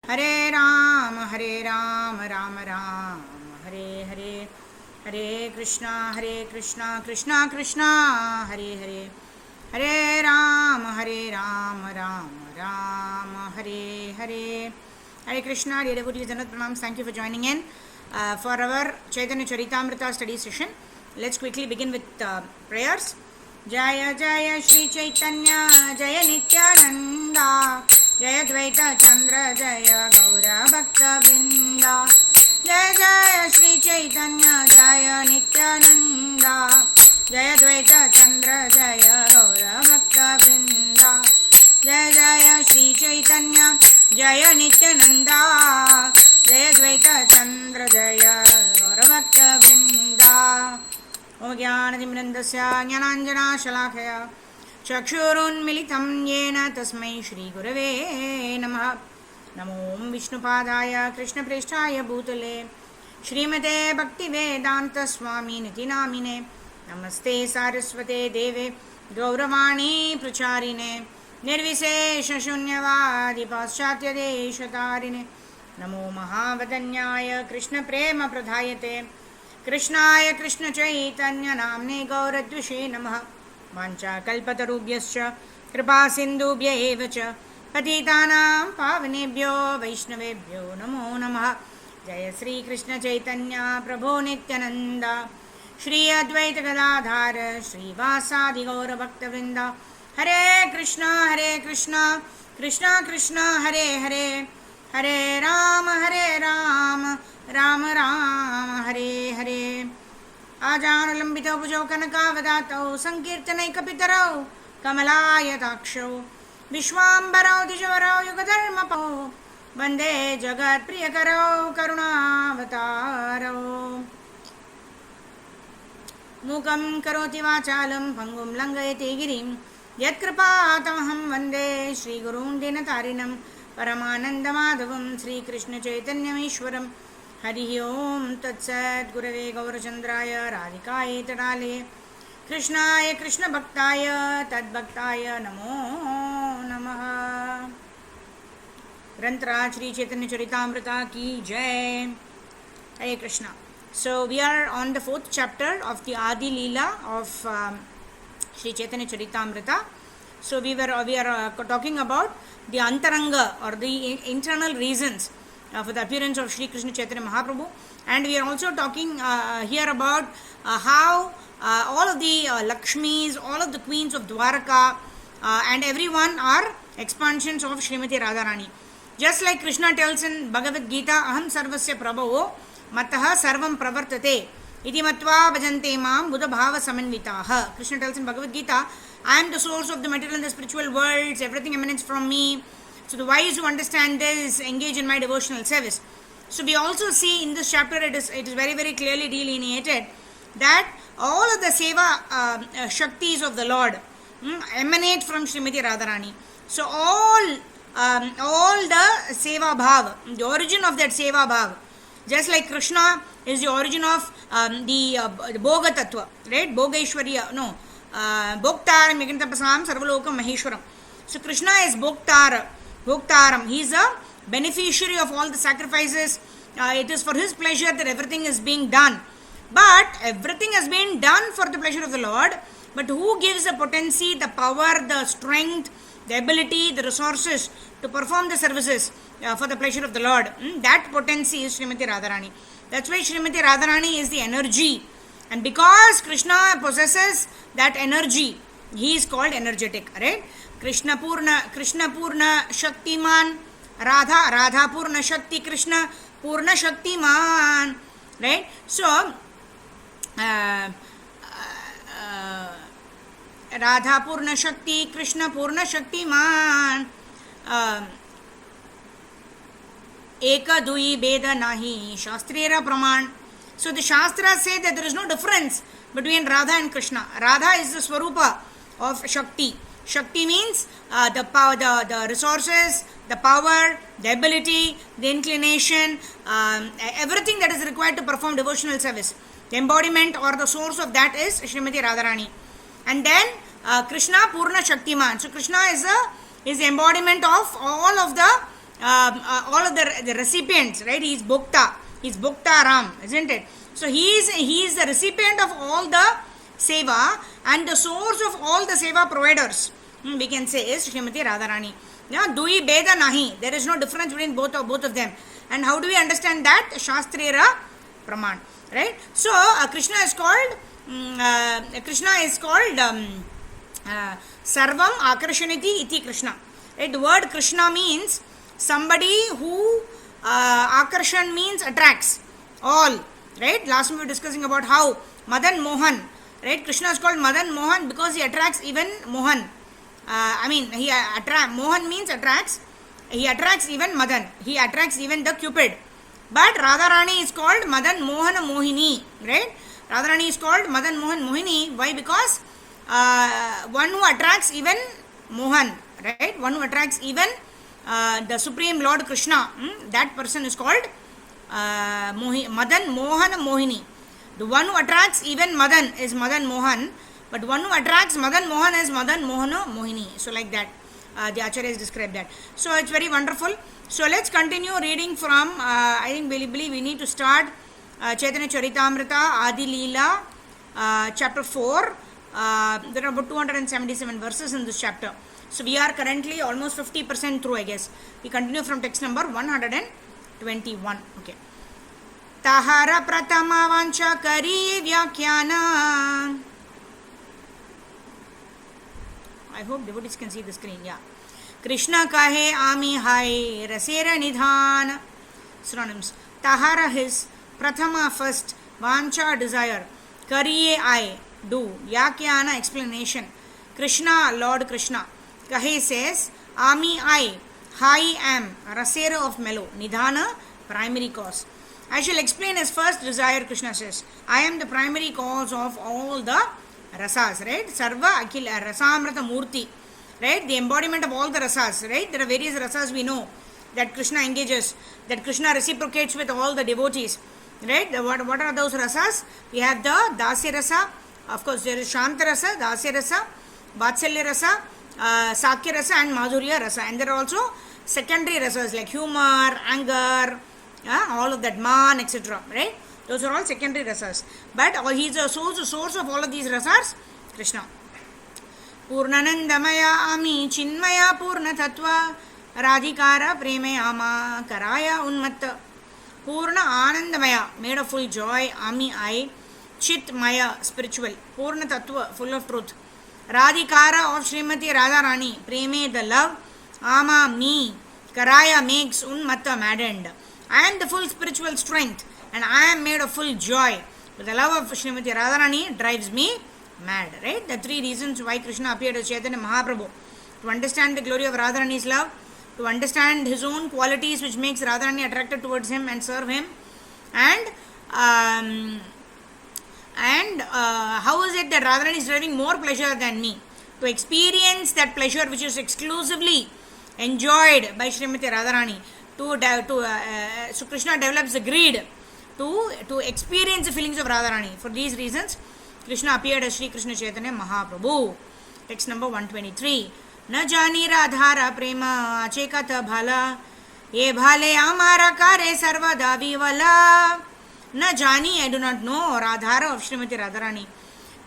Hare Ram, Ram Ram, Hare Hare, Hare Krishna, Krishna Krishna, Hare Hare, Hare Ram, Ram Ram, Hare Hare. Hare Krishna, dear devotees and pranams, thank you for joining in for our Chaitanya Charitamrita study session. Let's quickly begin with prayers. Jaya Jaya Shri Chaitanya Jaya Nityananda Jaya Dvaita Chandra Jaya Gaura Bhakta Vrinda Jaya Jaya Shri Chaitanya Jaya Nityananda Jaya Dvaita Chandra Jaya Gaura Bhakta Vrinda Jaya Jaya Shri Chaitanya Jaya Nityananda Jaya Dvaita Chandra Jaya Gaura Bhakta Vrinda Om Jnanatimirandasya Jnananjana चक्षुरुन्मिलितं येन तस्मै श्रीगुरवे नमः नमो विष्णुपादाय कृष्णप्रेष्ठाय भूतले श्रीमते भक्तिवेदान्तस्वामिनिति नामिने नमस्ते सारस्वते देवे गौरवाणी प्रचारिणे निर्विशेषशून्यवादि पाश्चात्यदेशतारिणे नमो महावदन्याय कृष्णप्रेमप्रदायते कृष्णाय कृष्णचैतन्यनाम्ने गौरद्विषे नमः वाञ्छाकल्पतरुभ्यश्च कृपासिन्धुभ्य एव च पतितानां पावनेभ्यो वैष्णवेभ्यो नमो नमः जय श्रीकृष्णचैतन्य प्रभो नित्यानन्द श्री अद्वैत गदाधर श्रीवासादिगौरभक्तवृन्द हरे कृष्ण कृष्ण कृष्ण हरे हरे हरे राम राम राम हरे हरे आजानुलंबितौ भुजौ कनकावदातौ संकीर्तनैकपितरौ कमलायताक्षौ विश्वाम्बरौ द्विजवरौ युगधर्मपौ वन्दे जगत्प्रियकरौ करुणावतारौ मूकं करोति वाचालं पङ्गुं लङ्घयति गिरिं यत्कृपातमहं वन्दे श्रीगुरून् दीनतारिणं परमानन्दमाधवं श्रीकृष्णचैतन्यमीश्वरम् हरि ओम तत्सत् गुरवे गौरचंद्राय राधिकायै तडालये कृष्णाय कृष्णभक्ताय तद्भक्ताय नमो नमः। ग्रंथराज श्री चैतन्य चरितामृता की जय। हरे Krishna. So we are on the fourth chapter of the Adi Leela of Sri Chaitanya Charitamrita. So we are talking about the antaranga or the internal reasons for the appearance of Sri Krishna Chaitanya Mahaprabhu, and we are also talking here about how all of the Lakshmis, all of the queens of Dwaraka and everyone are expansions of Srimati Radharani. Just like Krishna tells in Bhagavad Gita, Aham Sarvasya Prabhavo Mataha Sarvam Pravartate Iti Matva Bhajante Mam Buddha Bhava Samanvitaha. Krishna tells in Bhagavad Gita, I am the source of the material and the spiritual worlds, everything emanates from me. So the wise who understand this engage in my devotional service. So we also see in this chapter it is very very clearly delineated that all of the seva shaktis of the Lord emanate from Srimati Radharani. So all the seva bhav, the origin of that seva bhav, just like Krishna is the origin of the Bhoga Tattva, right? Bhogaishwarya, no, Bhoktaram Yagantapasam Sarvalokam Maheshwaram. So Krishna is Bhoktaram. He is a beneficiary of all the sacrifices. It is for his pleasure that everything is being done. But everything has been done for the pleasure of the Lord. But who gives the potency, the power, the strength, the ability, the resources to perform the services for the pleasure of the Lord? That potency is Srimati Radharani. That's why Srimati Radharani is the energy. And because Krishna possesses that energy, he is called energetic, right? Krishna Purna Shaktiman, Radha Purna Shakti, Krishna Purna Shaktiman, right? So Radha Purna Shakti, Krishna Purna Shaktiman, Eka Dui Beda Nahi, Shastrira Praman. So the Shastras say that there is no difference between Radha and Krishna. Radha is the Swarupa of Shakti. Shakti means the power, the resources, the power, the ability, the inclination, everything that is required to perform devotional service. The embodiment or the source of that is Srimati Radharani. And then Krishna Purna Shaktiman. So Krishna is the embodiment of all of the all of the recipients, right? He's Bhokta. He's Bhokta Ram, isn't it? So he is the recipient of all the seva and the source of all the seva providers. We can say is Srimati Radharani. Yeah, Dui Beda Nahi. There is no difference between both of them. And how do we understand that? Shastrira Praman. Right? So Krishna is called Sarvam Akarshaniti iti Krishna. Right? The word Krishna means somebody who Akarshan means attracts all. Right? Last time we were discussing about how Madan Mohan. Right? Krishna is called Madan Mohan because he attracts even Mohan. Mohan means attracts. He attracts even Madan. He attracts even the Cupid. But Radharani is called Madan Mohan Mohini. Right? Radharani is called Madan Mohan Mohini. Why? Because one who attracts even Mohan. Right? One who attracts even the Supreme Lord Krishna. That person is called Madan Mohan Mohini. The one who attracts even Madan is Madan Mohan. But one who attracts Madan Mohan is Madan Mohana Mohini. So like that, the Acharyas describe that. So it's very wonderful. So let's continue reading from, I think believe we need to start Chaitanya Charitamrita, Adi Leela, chapter 4. There are about 277 verses in this chapter. So we are currently almost 50% through, I guess. We continue from text number 121. Okay. Tahara Pratama Vancha Kari Vyakyana. I hope devotees can see the screen. Yeah. Krishna kahe ami hai rasera nidhan. Synonyms. Tahara his, prathama first, vancha desire, kariye I do, yakyana explanation. Krishna Lord Krishna. Kahe says, ami I, hai am, rasera of mellow, nidhana primary cause. I shall explain his first desire. Krishna says, I am the primary cause of all the rasas, right? Sarva Akila Rasamrata Murti, right? The embodiment of all the rasas, right? There are various rasas we know that Krishna engages, that Krishna reciprocates with all the devotees, right? What are those rasas? We have the Dasya rasa, of course there is Shanta rasa, Dasya rasa, Vatsalya rasa, Sakya rasa and Madhurya rasa, and there are also secondary rasas like humor, anger, all of that, man, etc., right? Those are all secondary rasas. But he is the source of all of these rasas, Krishna. Purnanandamaya ami chinmaya purna tattva radhikara premayama karaya unmatta. Purna anandamaya, made of full joy, ami I, chitmaya, spiritual, purna tattva, full of truth. Radhikara of Srimati Radharani, preme, the love, ama, me, karaya, makes, unmatta, maddened. I am the full spiritual strength. And I am made of full joy. But the love of Srimati Radharani drives me mad. Right? The three reasons why Krishna appeared as Chaitanya Mahaprabhu. To understand the glory of Radharani's love, to understand his own qualities which makes Radharani attracted towards him and serve him, and how is it that Radharani is driving more pleasure than me? To experience that pleasure which is exclusively enjoyed by Srimati Radharani. So Krishna develops the greed to experience the feelings of Radharani. For these reasons, Krishna appeared as Sri Krishna Chaitanya Mahaprabhu. Text number 123. Na jani radhara prema achekata bhala ye bhale amara kare sarvada vivala. Na jani, I do not know, radhara of Srimati Radharani.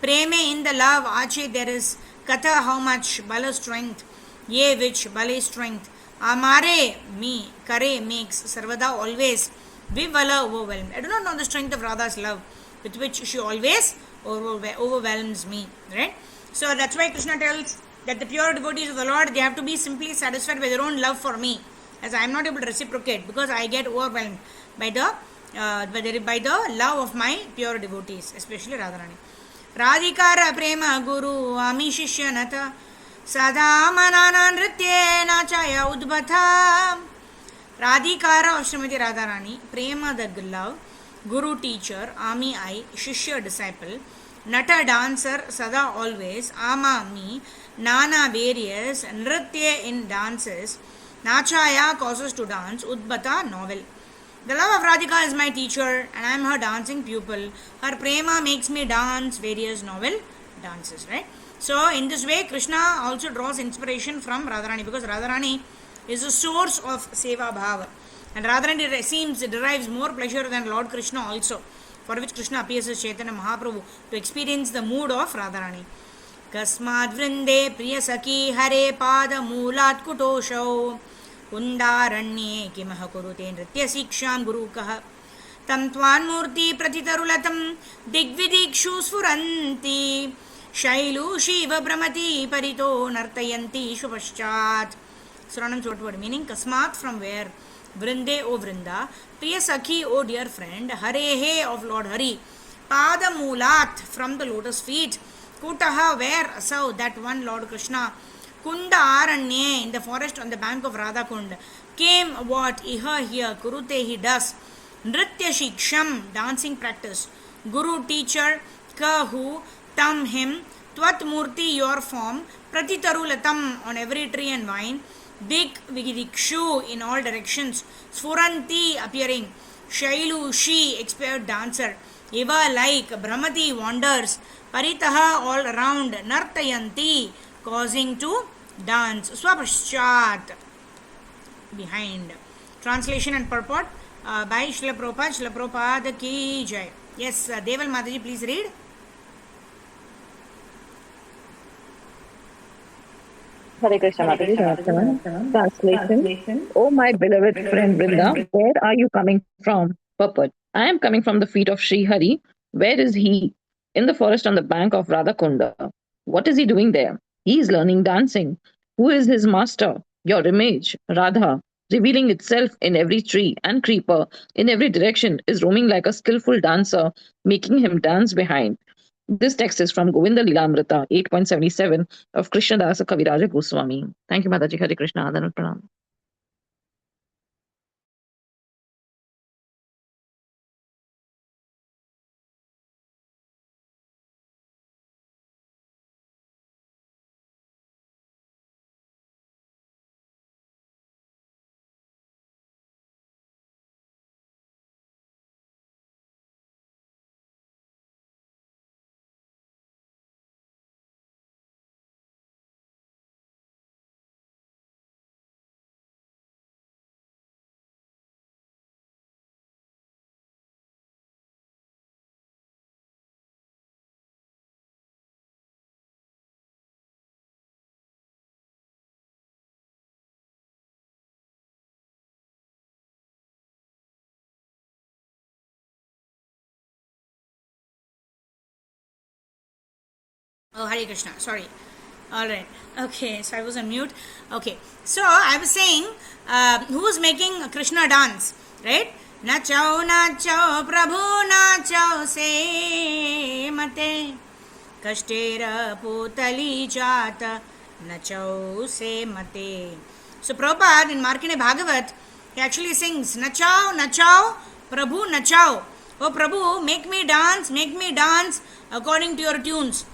Preme, in the love, ache, there is kata, how much, bala, strength, ye, which, bale, strength, amare, me, kare, makes, sarvada, always, vivala, overwhelmed. I do not know the strength of Radha's love with which she always overwhelms me. Right? So that's why Krishna tells that the pure devotees of the Lord, they have to be simply satisfied by their own love for me, as I am not able to reciprocate because I get overwhelmed by the love of my pure devotees, especially Radharani. Radhikara prema guru ami shishyanata sada manana nritye nachaya udbhatha. Radhikara of Srimati Radharani, prema the love, guru teacher, ami I, shishya disciple, nata dancer, sada always, ama me, nana various, nritya in dances, nachaya causes to dance, udbhata novel. The love of Radhika is my teacher and I am her dancing pupil. Her prema makes me dance various novel dances, right? So in this way, Krishna also draws inspiration from Radharani because Radharani is the source of Seva Bhava. And Radharani seems derives more pleasure than Lord Krishna also, for which Krishna appears as Chaitanya Mahaprabhu to experience the mood of Radharani. Kasmad vrinde priya saki hare pada moolat kutoshau kundaranye kimah kurute nritya siksham gurukah tam tvanmurti pratitarullatam digvidikshu sfuranti shailu shiva brahmati parito nartayanti shubhaschat. Suranam Chotward, meaning Kasmat, from where? Vrinde, O Vrinda, Priya Sakhi, O dear friend, Harehe of Lord Hari, Pada Moolat, from the lotus feet, Kutaha, where? Asau, that one Lord Krishna, Kunda Aranye, in the forest on the bank of Radha Kund, came what? Iha here, Kurute, he does, Nritya Shiksham, dancing practice, Guru, teacher, Kahu, Tam, him, Tvat Murti, your form, Pratitarulatam, on every tree and vine, Dik Vigidikshu, in all directions, Sfuranti, appearing, Shailu, she, expert dancer, Eva, like, Brahmati, wanders, Paritaha, all around, Nartayanti, causing to dance, Swapashchat, behind. Translation and purport by Srila Prabhupada. Srila Prabhupada ki jai. Yes, Deval Mataji, please read. Hare Krishna Mataji. Translation. Oh my beloved friend Vrinda, where are you coming from? Purport. I am coming from the feet of Sri Hari. Where is he? In the forest on the bank of Radhakunda. What is he doing there? He is learning dancing. Who is his master? Your image, Radha, revealing itself in every tree and creeper, in every direction, is roaming like a skillful dancer, making him dance behind. This text is from Govinda Lilamrita 8.77 of Krishnadasa Kaviraja Goswami. Thank you, Mataji. Hare Krishna. Adana Pranam. Oh, Hare Krishna. Sorry. All right. Okay. So I was on mute. Okay. So I was saying, who was making Krishna dance, right? Nachao, nachao, Prabhu, nachao, se mate. Kashtera putali jata, nachao, se mate. So Prabhupada in Markine Bhagavat, he actually sings, Nachao, nachao, Prabhu, nachao. Oh Prabhu, make me dance according to your tunes.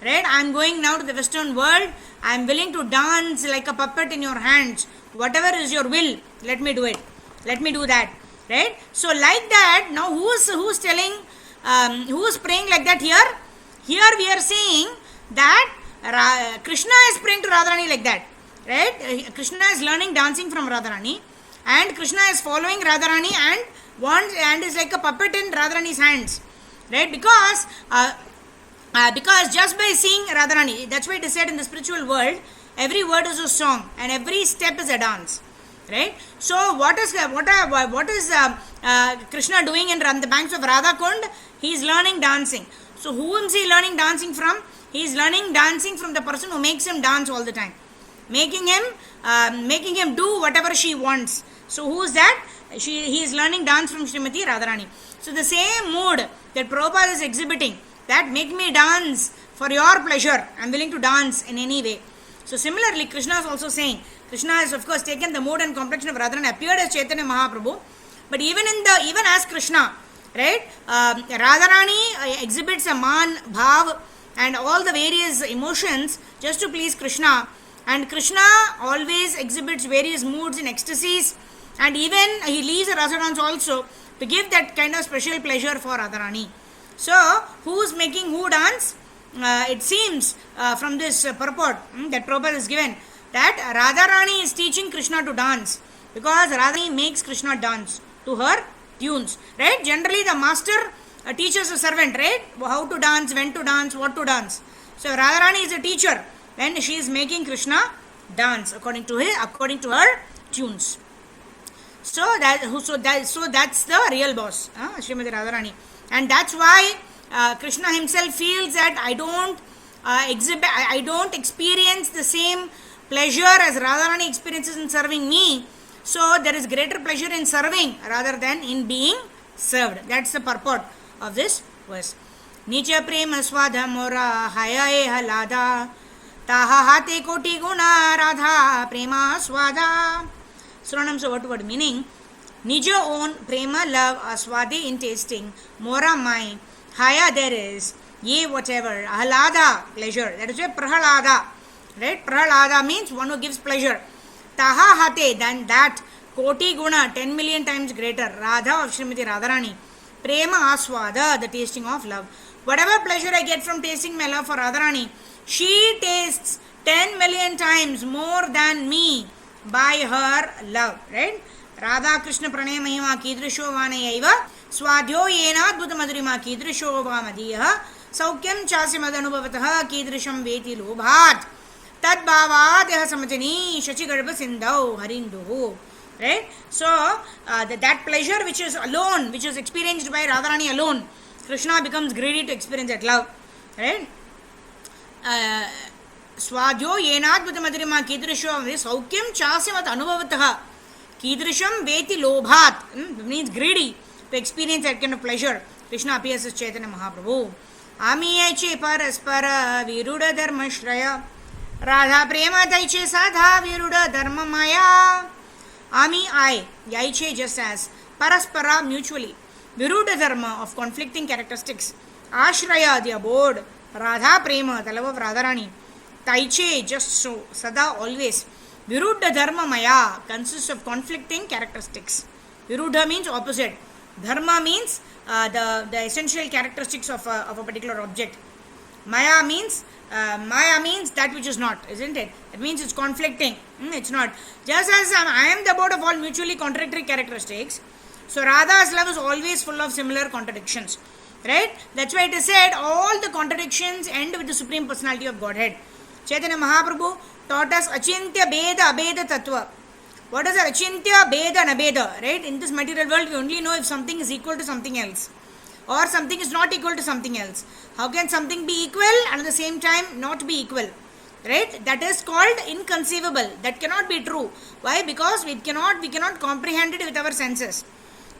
Right? I am going now to the Western world. I am willing to dance like a puppet in your hands. Whatever is your will, let me do it. Let me do that. Right? So like that, now who's telling, who's praying like that here? Here we are saying that Krishna is praying to Radharani like that. Right? Krishna is learning dancing from Radharani, and Krishna is following Radharani and is like a puppet in Radharani's hands. Right? Because just by seeing Radharani, that's why it is said in the spiritual world, every word is a song and every step is a dance, right? So what is Krishna doing in the banks of Radha Kund? He is learning dancing. So whom is he learning dancing from? He is learning dancing from the person who makes him dance all the time, making him do whatever she wants. So who is that? He is learning dance from Srimati Radharani. So the same mood that Prabhupada is exhibiting, that make me dance for your pleasure, I am willing to dance in any way. So similarly, Krishna is also saying, Krishna has of course taken the mood and complexion of Radharani, appeared as Chaitanya Mahaprabhu, but even as Krishna, right, Radharani exhibits a man, bhav, and all the various emotions just to please Krishna, and Krishna always exhibits various moods in ecstasies, and even he leaves a rasa dance also to give that kind of special pleasure for Radharani. So, who is making who dance? It seems from this purport that Prabhupada is given that Radharani is teaching Krishna to dance, because Radharani makes Krishna dance to her tunes, right? Generally the master teaches a servant, right? How to dance, when to dance, what to dance. So Radharani is a teacher when she is making Krishna dance according to her tunes. So that's the real boss, Srimati Radharani, and that's why Krishna himself feels that I don't experience the same pleasure as Radharani experiences in serving me. So there is greater pleasure in serving rather than in being served. That's the purport of this verse. Nicha prema swadha mora haya halada taha hate koti guna radha prema swada. Suranam, so what meaning? Nija own prema love aswadi in tasting, mora my haya there is, ye whatever, ahlada pleasure, that is why prahalada, right? Prahalada means one who gives pleasure. Taha hate, than that, koti guna, 10 million times greater, radha of Srimati Radharani, prema aswada, the tasting of love. Whatever pleasure I get from tasting my love for Radharani, she tastes 10 million times more than me by her love, right? Radha Krishna pranay mahima kidrisho vanayaiva swadhyo yena adbhuta madhurima kidrisho vamadiyah saukyam chasya madanubhavataha kidrisham veti lobhat tad bhavad yaha samajani shachi garbha sindhau harinduhu, right? So that pleasure which is experienced by Radharani alone, Krishna becomes greedy to experience that love, right? Swadhyo yenadbhuta madhurima kidrisho saukyam chasyamat anubhavataha kidrisham veti lobhat, means greedy to experience that kind of pleasure. Krishna appears as Chaitanya Mahaprabhu. Amiyeche paraspara viruda dharma shraya radha prema taiche sadha viruda dharma maya. Ami I, yaiche just as, paraspara mutually, viruda dharma of conflicting characteristics, ashraya the abode, radha prema the love of Radharani, taiche just so, sada always, viruddha dharma maya consists of conflicting characteristics. Viruddha means opposite, dharma means the essential characteristics of a particular object. Maya means that which is not, isn't it? It means it's conflicting. It's not. Just as I am the abode of all mutually contradictory characteristics, so Radha's love is always full of similar contradictions, right? That's why it is said all the contradictions end with the Supreme Personality of Godhead. Chaitanya Mahaprabhu taught us achintya beda abeda tattva. What is achintya beda and abeda, right? In this material world, we only know if something is equal to something else or something is not equal to something else. How can something be equal and at the same time not be equal, right? That is called inconceivable. That cannot be true. Why? Because we cannot comprehend it with our senses.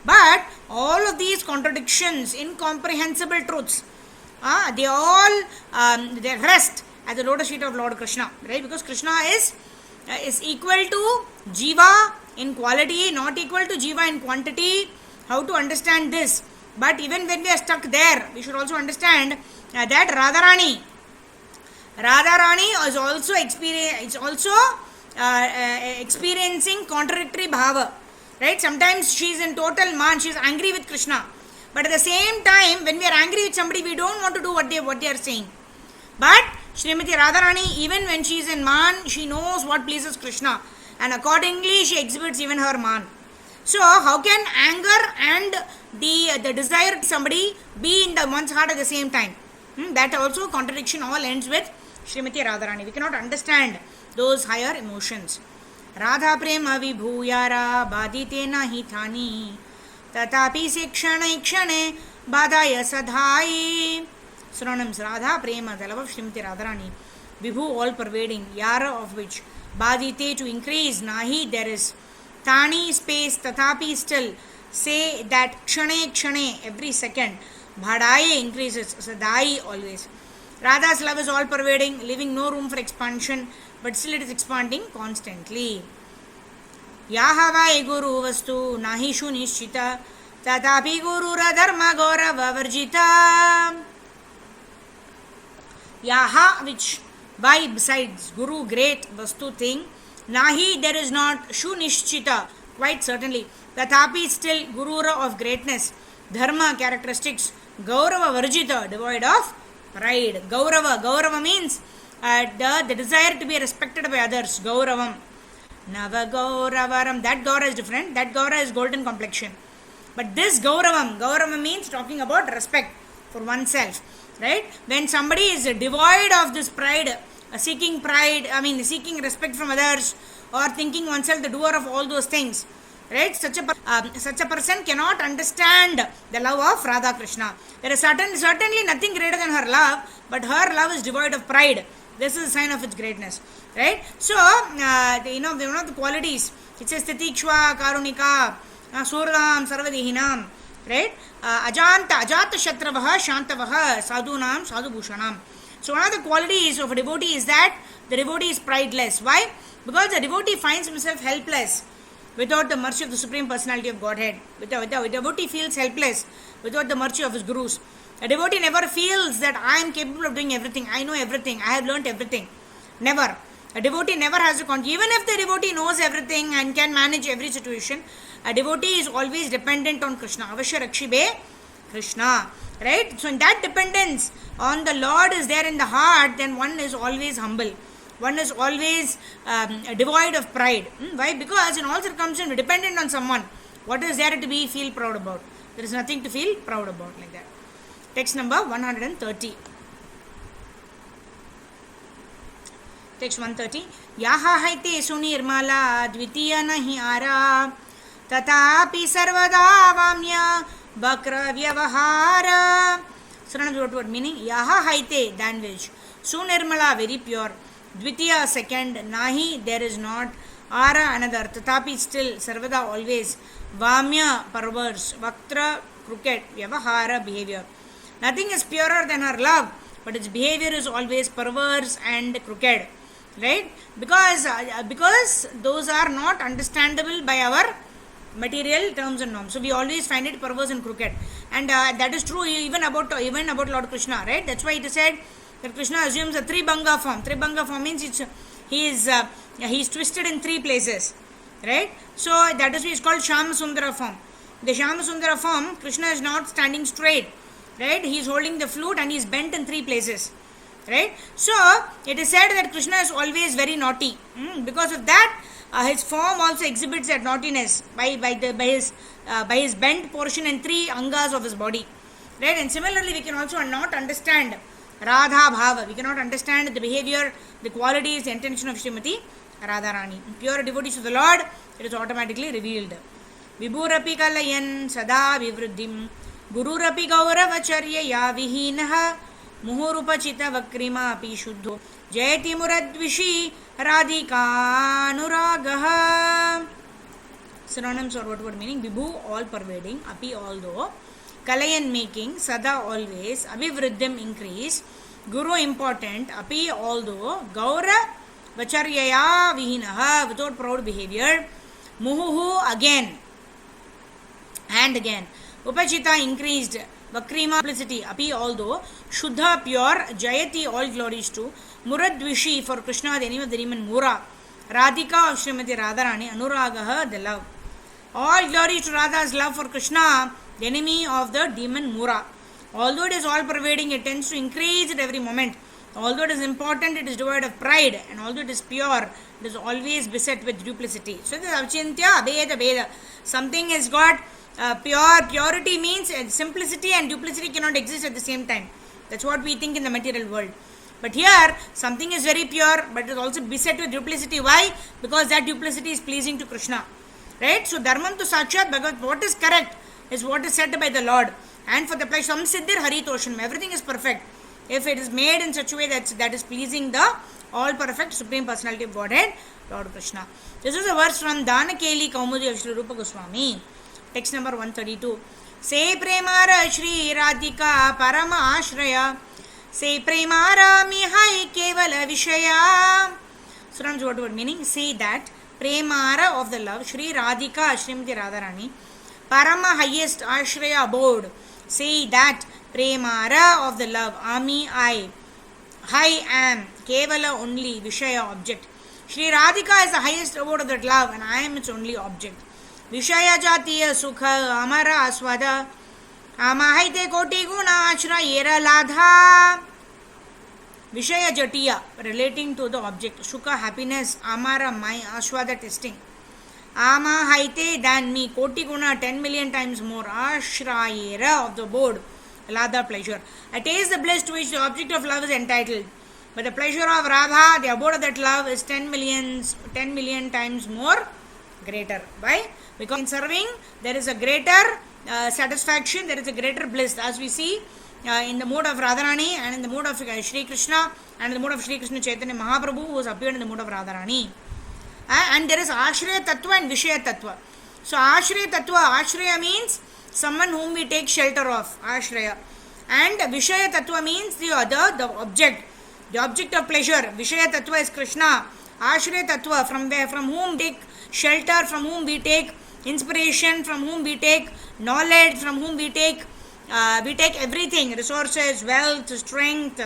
But all of these contradictions, incomprehensible truths, they all they rest at the lotus feet of Lord Krishna, right? Because Krishna is equal to Jiva in quality, not equal to Jiva in quantity. How to understand this? But even when we are stuck there, we should also understand that Radharani is also experiencing contradictory bhava, right? Sometimes she is in total man, she is angry with Krishna, but at the same time, when we are angry with somebody, we don't want to do what they are saying. But Srimati Radharani, even when she is in man, she knows what pleases Krishna, and accordingly she exhibits even her man. So how can anger and the desire of somebody be in one's heart at the same time? That also contradiction all ends with Srimati Radharani. We cannot understand those higher emotions. Radha prema vibhuyara baditena hithani tatapi se kshane kshane badaya sadhai. Synonyms: Radha prema, the love of Srimati Radharani, vibhu all pervading, yara of which, badite to increase, nahi there is, tani space, tatapi still, say that kshane kshane every second, bhadaye increases, sadai always. Radha's love is all pervading, leaving no room for expansion, but still it is expanding constantly. Yahavai guru vastu nahishu nishchita tatapi gurura dharma gaurava varjita. Yaha, which by besides Guru, great vastu thing, nahi there is not, shu nishchita quite certainly, tatapi still gurura of greatness, dharma characteristics, gaurava varjita devoid of pride. Gaurava means the desire to be respected by others, Gauravam. Nava Gauravaram, that Gaura is different. That Gaura is golden complexion. But this Gauravam means talking about respect for oneself, right? When somebody is devoid of this pride, seeking respect from others, or thinking oneself the doer of all those things, right? Such a person cannot understand the love of Radha Krishna. There is certainly nothing greater than her love, but her love is devoid of pride. This is a sign of its greatness, right? So, one of the qualities, it says Titikshva, Karunika, Suradam, Sarvadihinam, right? Ajata Shatravaha, Shantavaha, Sadhunam, Sadhubhushanam. So, one of the qualities of a devotee is that the devotee is prideless. Why? Because the devotee finds himself helpless without the mercy of the Supreme Personality of Godhead. A devotee feels helpless without the mercy of his gurus. A devotee never feels that I am capable of doing everything, I know everything, I have learnt everything. Never. A devotee never has a even if the devotee knows everything and can manage every situation, a devotee is always dependent on Krishna. Avashya Rakshibe Krishna. Right? So in that dependence on the Lord is there in the heart, then one is always humble. One is always devoid of pride. Why? Because in all circumstances, we're dependent on someone. What is there to be feel proud about? There is nothing to feel proud about like that. Text number 130. Text 130. Yaha haite sunirmala dvitiya nahi ara tatapi sarvada vamya bakra vyavahara. Surana word meaning yaha haite, than which, sunirmala, very pure, dvitiya, second, nahi, there is not, ara, another, tatapi, still, sarvada, always, vamya, perverse, vaktra, crooked, vyavahara, behavior. Nothing is purer than her love, but its behavior is always perverse and crooked, right? Because those are not understandable by our material terms and norms. So we always find it perverse and crooked, and that is true even about Lord Krishna, right? That's why it is said that Krishna assumes a Tribhanga form. Tribhanga form means he is twisted in three places, right? So that is why it's called Shama Sundara form. The Shama Sundara form, Krishna is not standing straight, right? He is holding the flute and he is bent in three places, right? So it is said that Krishna is always very naughty. Because of that, his form also exhibits that naughtiness by his bent portion and three angas of his body, right? And similarly, we can also not understand Radha Bhava. We cannot understand the behavior, the qualities, the intention of Srimati Radharani. Pure devotees of the Lord, it is automatically revealed. Vibhurapi Kalayan Sada Vivruddhim Gururapi Gauravacharya Yavihinaha Muhurupachita Vakrima Api Shuddho Jayati Muradvishi Radhika Anuragaha. Synonyms or what word meaning? Vibhu, all pervading, Api, although, Kalayan, making, Sada, always, Avivriddhim, increase, Guru, important, Api, although, Gaura Vacharyaya Vihinaha, without proud behavior, Muhuhu, again and again, Upachita, increased, Vakrima, simplicity, Api, although, Shuddha, pure, Jayati, all glories to, Muradvishi, for Krishna, the name of the demon Mura, Radhika of Srimati Radharani, Anuragaha, the love. All glory to Radha's love for Krishna, the enemy of the demon Mura. Although it is all pervading, it tends to increase at every moment. Although it is important, it is devoid of pride. And although it is pure, it is always beset with duplicity. So this is Avchintya Abheda Veda. Something has got purity means simplicity and duplicity cannot exist at the same time. That's what we think in the material world. But here, something is very pure, but it is also beset with duplicity. Why? Because that duplicity is pleasing to Krishna. Right? So, Dharman to Sakshat Bhagavat, what is correct is what is said by the Lord. And for the pleasure, Samsiddhir Haritoshanam, everything is perfect. If it is made in such a way that is pleasing the all-perfect Supreme Personality of Godhead, Lord Krishna. This is a verse from Danakeli Kaumudi of Sri Rupa Goswami. Text number 132. Se Premara Shri Radhika Parama Ashraya Se Premara Mihai Kevala Vishaya. Surans what meaning? Say that Premara of the love, Shri Radhika Srimati Radharani, Parama highest Ashraya abode. Say that Premara of the love, Ami I, High am, Kevala only, Vishaya object. Shri Radhika is the highest abode of that love and I am its only object. Vishaya Jatiya Sukha Amara Aswada Amahaite Koti Guna Ashrayera Ladha. Vishaya Jatiya, relating to the object. Sukha, happiness. Amara, my. Ashwada, testing. Ama, haite, than me. Koti guna, 10 million times more. Ashrayera, of the board. Lada, pleasure. I taste the bliss to which the object of love is entitled. But the pleasure of Radha, the abode of that love, is 10 million times more greater. Why? Because in serving, there is a greater satisfaction, there is a greater bliss. As we see in the mode of Radharani and in the mode of Shri Krishna and in the mode of Shri Krishna Chaitanya Mahaprabhu, who was appeared in the mode of Radharani. And there is Ashraya Tattva and Vishaya Tattva. So Ashraya Tattva, Ashraya means someone whom we take shelter of, Ashraya. And Vishaya Tattva means the object. The object of pleasure. Vishaya Tattva is Krishna. Ashraya Tattva, from whom we take shelter, from whom we take inspiration, from whom we take knowledge, from whom we take everything, resources, wealth, strength,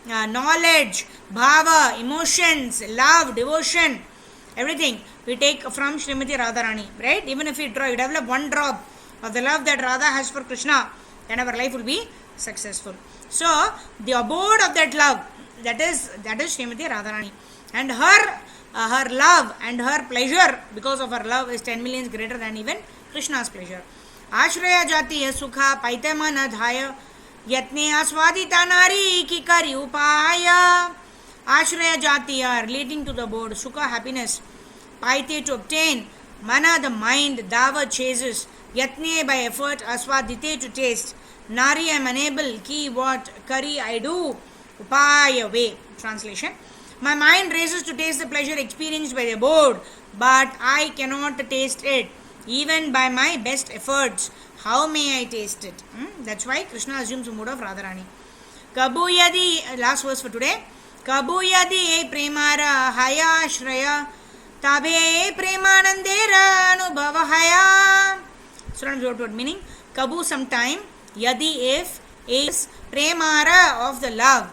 knowledge, bhava, emotions, love, devotion, everything we take from Srimati Radharani, right? Even if we develop one drop of the love that Radha has for Krishna, then our life will be successful. So the abode of that love, that is Srimati Radharani, and her love and her pleasure, because of her love, is 10 millions greater than even Krishna's pleasure. Ashraya Jati Sukha Paitamana Dhaya Yatne Aswadita Nari Kikari Upaya. Ashraya Jati are relating to the board. Sukha, happiness. Paite, to obtain. Mana, the mind. Dava, chases. Yatne, by effort. Aswadite, to taste. Nari, I am unable. Ki, what? Kari, I do. Upaya, way. Translation. My mind races to taste the pleasure experienced by the board, but I cannot taste it, even by my best efforts. How may I taste it? That's why Krishna assumes the mood of Radharani. Kabuyadi, last verse for today. Kabuyadi e premara haya shraya tabe premanandera anubhava haya. So, meaning, Kabu, sometime, yadi, if, is premara, of the love.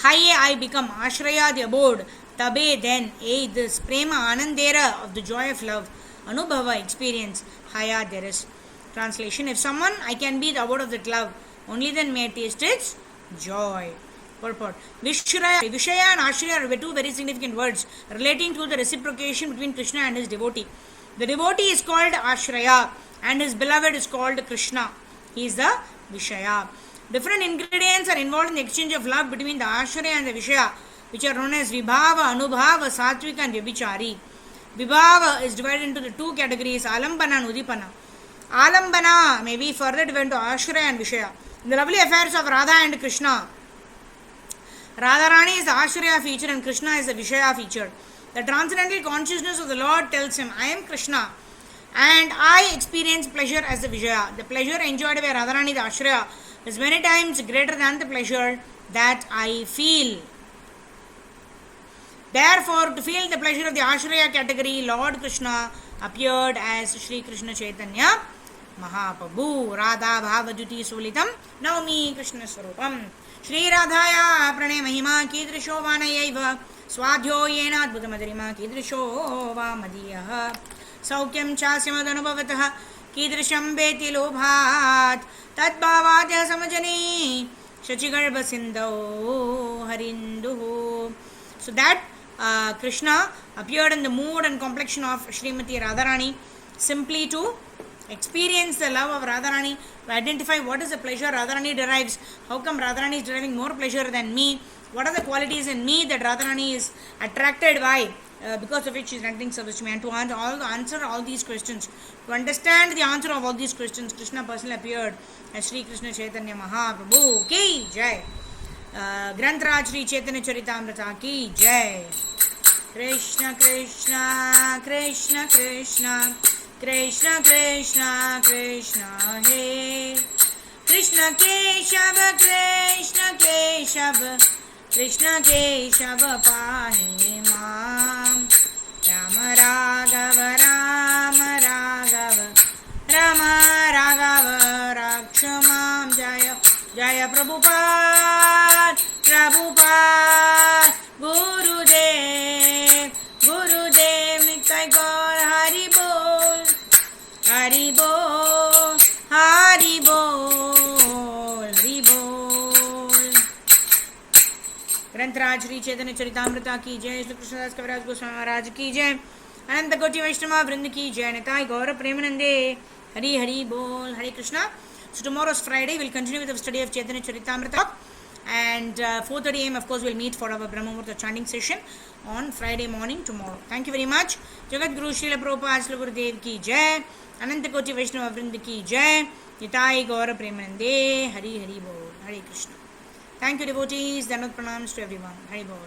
Haye, I become. Ashraya, the abode. Tabe, then. This. Prema, anandera, of the joy of love. Anubhava, experience. Haya, there is. Translation. If someone, I can be the abode of that love, only then may I taste its joy. Purport. Vishaya and Ashraya are two very significant words relating to the reciprocation between Krishna and his devotee. The devotee is called Ashraya and his beloved is called Krishna. He is the Vishaya. Different ingredients are involved in the exchange of love between the Ashraya and the Vishaya, which are known as Vibhava, Anubhava, Satvika and Vyabhichari. Vibhava is divided into the two categories, Alambana and Udipana. Alambana may be further divided into Ashraya and Vishaya. In the lovely affairs of Radha and Krishna, Radharani is the Ashraya feature and Krishna is the Vishaya feature. The transcendental consciousness of the Lord tells him, I am Krishna and I experience pleasure as the Vishaya. The pleasure enjoyed by Radharani, the Ashraya, is many times greater than the pleasure that I feel. Therefore, to feel the pleasure of the Ashraya category, Lord Krishna appeared as Shri Krishna Chaitanya Mahaprabhu. Radha Bhavajuti Sulitam Naumi Krishna Swarupam. Shri Radhaya Prane Mahima Kidrisho Vanayaiva Swadhyo Yena Adbhutamadrima Kidrisho Vamadiyah Saukyam Chasyamadhanubhavataha Kidrisham Beti Lobhat Tadbhavadya Samajani Shachigarbha Sindho Harinduhu. So that Krishna appeared in the mood and complexion of Srimati Radharani simply to experience the love of Radharani, to identify what is the pleasure Radharani derives, how come Radharani is deriving more pleasure than me, what are the qualities in me that Radharani is attracted by, because of which she is rendering service to me, and to answer all these questions, to understand the answer of all these questions, Krishna personally appeared as Shri Krishna Chaitanya Mahaprabhu ki jai. Grantraj Shri Chaitanya Charitamrita ki jai. Krishna Krishna Krishna Krishna Krishna Krishna Krishna He Krishna Keshava Krishna Keshava Krishna Keshava Pahi Mam Rama Raghava Rama Raghava Rama Raghava Rakshamam Jaya Jaya Prabhupada Prabhupada Gurudev Gurudev Nitai Gaur Hari Bol Hari Bol Hari Bol Hari Bol. ग्रंथराज Shri Chaitanya चरितामृता की जय, श्री कृष्णदास कविराज गोस्वामी महाराज की जय, अनंत कोटि वैष्णव वृंद की जय, निताई गौर प्रेमानंदे, हरि हरि बोल, हरे Krishna. So tomorrow is Friday. We'll continue with the study of Chaitanya Charitamrita, and 4:30 a.m. of course we'll meet for our Brahma Muhurta chanting session on Friday morning tomorrow. Thank you very much. Jagat Guru Srila Prabhupada Srila Gurudev ki jai, Ananta Koti Vaishnava Vrind ki jai, Nitai Gaura Premanande, Hari Hari Bol, Hare Krishna. Thank you devotees. Dhanvat pranams to everyone. Hari Bol.